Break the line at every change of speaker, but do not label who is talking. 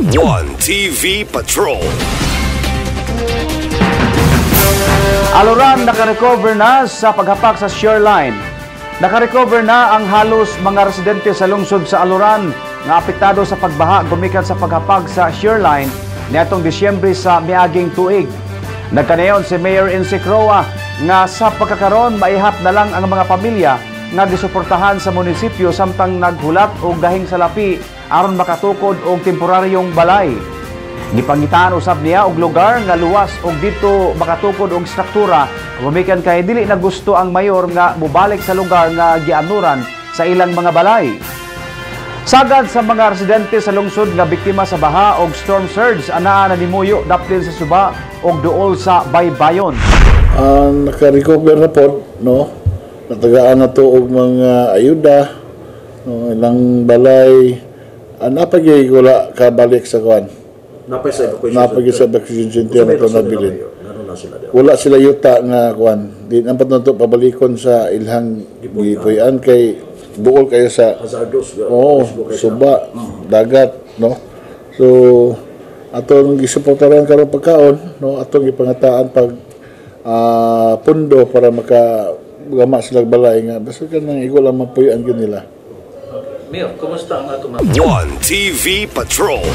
One TV Patrol.
Aluran nakarecover na sa paghapak sa shoreline. Nakarecover na ang halos mga residente sa lungsod sa Aluran nga apektado sa pagbaha gumikan sa paghapag sa shoreline niadtong Disyembre sa miaging tuig. Nagkanayon si Mayor Enrique Roa nga sa pagkakaron maihap na lang ang mga pamilya nga gisuportahan sa munisipyo samtang naghulat og dahing salapi aron makatukod og temporaryong balay. Gipangitaan usab niya og lugar nga luwas og dito makatukod og struktura gumikan kay dili na gusto ang mayor nga mubalik sa lugar nga gianuran sa ilang mga balay. Sagad sa mga residente sa lungsod nga biktima sa baha og storm surge anaa na nimuyo daplin sa suba og duol sa Baybayon.
Naka-recover na po, no? Natagaan na to og mga ayuda, no? Ilang balay, napagay wala kabalik sa kuan. Napagay sa evacuation center na ito nabilin. Wala sila yuta nga kuan. Di naman na ito pabalikon sa ilhang gipuyan kay buol kayo sa suba, dagat, no? So, atong gisuportaran karong pagkaon, no? Atong gipangataan pag pundo para makagama sila balay nga. Basta ka nang ikaw lang mapuyan nila.
Mayor, kumusta ang ato
One TV Patrol.